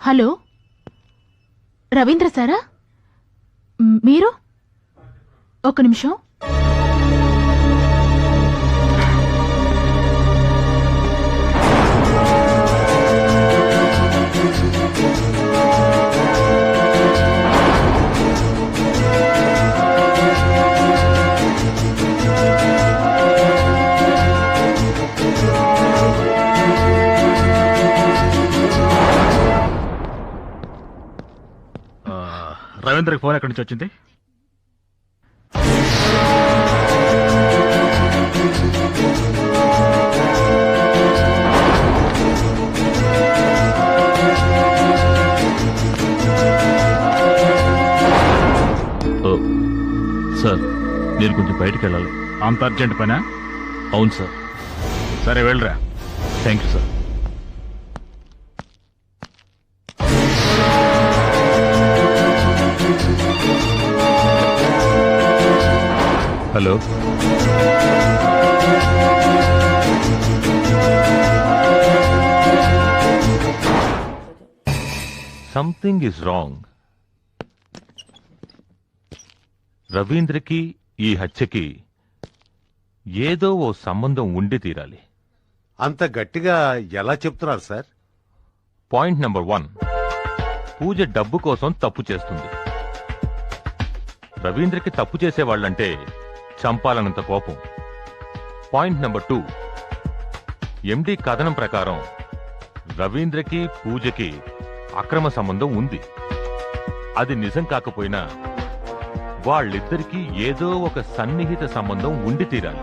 Hello, Ravindra సారా? మీరు? ఒక్క నిమిషం. రవీంద్రకి ఫోన్ ఎక్కడి నుంచి వచ్చింది? సార్, నేను కొంచెం బయటకు వెళ్ళాలి. అంత అర్జెంట్ పనా? అవును సార్. సరే వెళ్ళరా. Thank you sir. Hello, something is wrong. రవీంద్రకి ఈ హత్యకి ఏదో ఓ సంబంధం ఉండి తీరాలి. అంత గట్టిగా ఎలా చెప్తున్నారు సార్? పాయింట్ నెంబర్ 1, పూజ డబ్బు కోసం తప్పు చేస్తుంది. రవీంద్రకి తప్పు చేసేవాళ్లంటే చంపాలన్నంత కోపం. పాయింట్ నెంబర్ 2, ఎండి కథనం ప్రకారం రవీంద్రకి పూజకి అక్రమ సంబంధం ఉంది. అది నిజం కాకపోయినా వాళ్ళిద్దరికీ ఏదో ఒక సన్నిహిత సంబంధం ఉండి తీరాలి.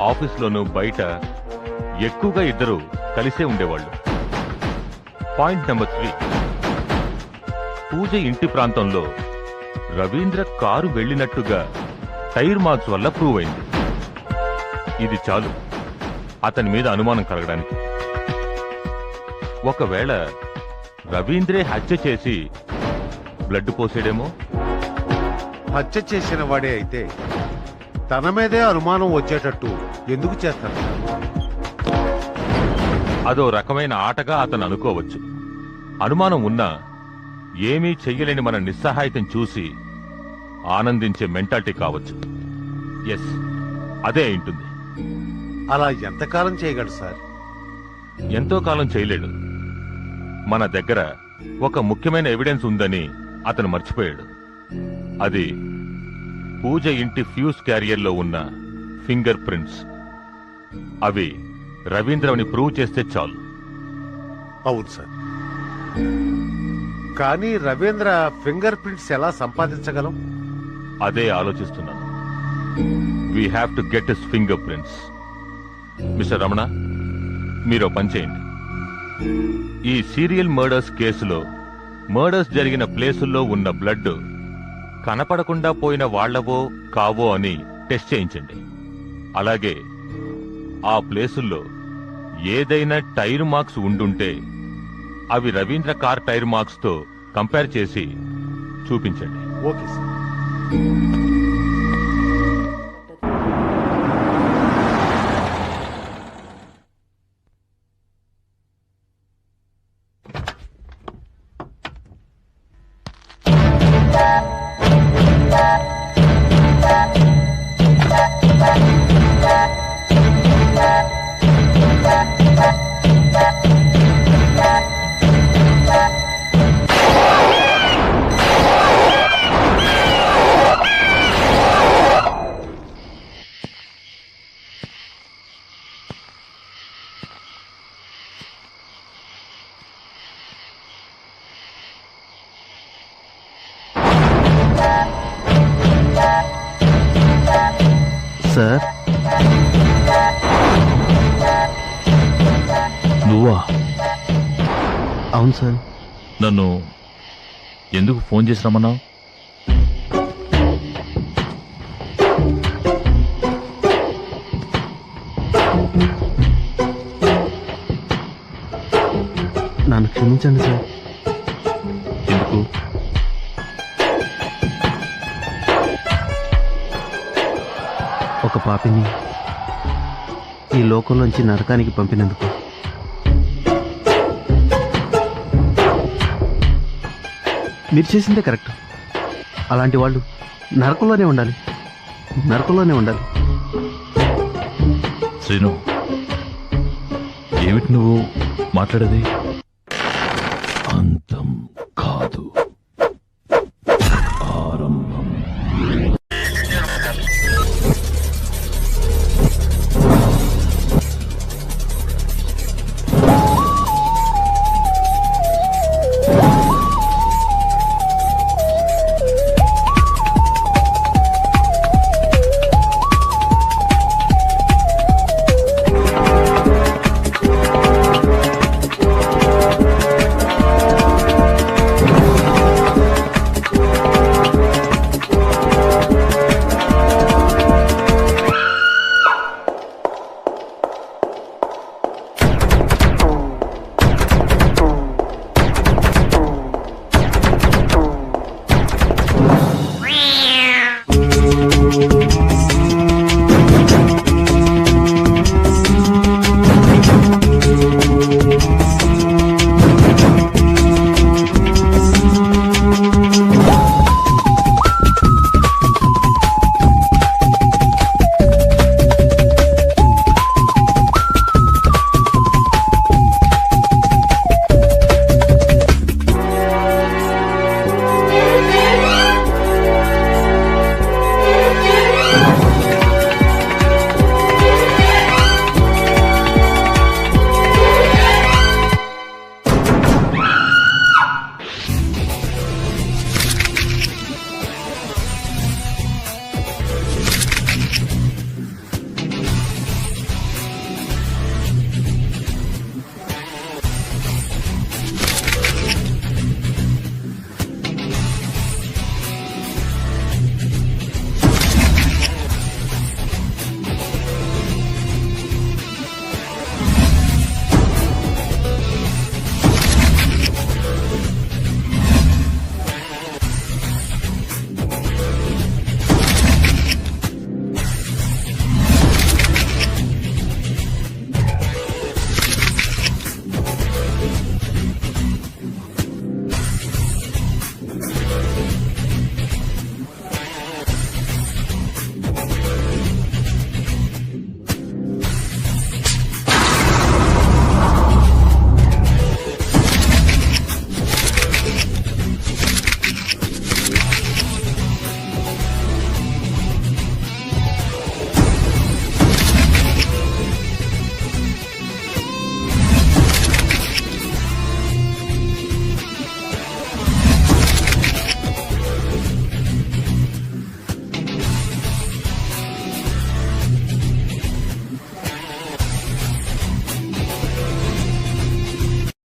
ఆఫీస్లోనూ బయట ఎక్కువగా ఇద్దరు కలిసే ఉండేవాళ్లు. పాయింట్ నెంబర్ 3, పూజ ఇంటి ప్రాంతంలో రవీంద్ర కారు వెళ్లినట్టుగా టైర్ మార్క్స్ వల్ల ప్రూవ్ అయింది. ఇది చాలు అతని మీద అనుమానం కలగడానికి. ఒకవేళ రవీంద్రే హత్య చేసి బ్లడ్ పోసేడేమో. హత్య చేసిన వాడే అయితే తన మీదే అనుమానం వచ్చేటట్టు ఎందుకు చేస్తారు? అదో రకమైన ఆటగా అతను అనుకోవచ్చు. అనుమానం ఉన్నా ఏమీ చెయ్యలేని మన నిస్సహాయతం చూసి ఆనందించే మెంటాలిటీ కావచ్చు. ఎస్, అదే అయింటుంది. అలా ఎంతకాలం చేయగలడు సార్? ఎంతో కాలం చేయలేడు. మన దగ్గర ఒక ముఖ్యమైన ఎవిడెన్స్ ఉందని అతను మర్చిపోయాడు. అది పూజ ఇంటి ఫ్యూజ్ క్యారియర్లో ఉన్న ఫింగర్ ప్రింట్స్. అవి రవీంద్రని ప్రూవ్ చేస్తే చాలు. అవును సార్, కానీ రవీంద్ర ఫింగర్ ప్రింట్స్ ఎలా సంపాదించగలం? అదే ఆలోచిస్తున్నాను. We have to get his finger prints. Mister Ramana, మీరు పని చేయండి. ఈ సీరియల్ మర్డర్స్ కేసులో మర్డర్స్ జరిగిన ప్లేసుల్లో ఉన్న బ్లడ్ కనపడకుండా పోయిన వాళ్లవో కావో అని టెస్ట్ చేయించండి. అలాగే ఆ ప్లేసుల్లో ఏదైనా టైర్ మార్క్స్ ఉండుంటే అవి రవీంద్ర కార్ టైర్ మార్క్స్ తో కంపేర్ చేసి చూపించండి. Okay sir. సార్, నువ్వా? అవును సార్. నన్ను ఎందుకు ఫోన్ చేసి రమ్మన్నావు? నన్ను క్షమించండి సార్. ఎందుకు? ఒక పాపిని ఈ లోకంలోంచి నరకానికి పంపినందుకు. మీరు చేసిందే కరెక్ట్. అలాంటి వాళ్ళు నరకంలోనే ఉండాలి, నరకంలోనే ఉండాలి. శ్రీను, ఏమిటి నువ్వు మాట్లాడేది? అంతం కాదు, ఆరంభం.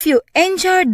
If you enjoyed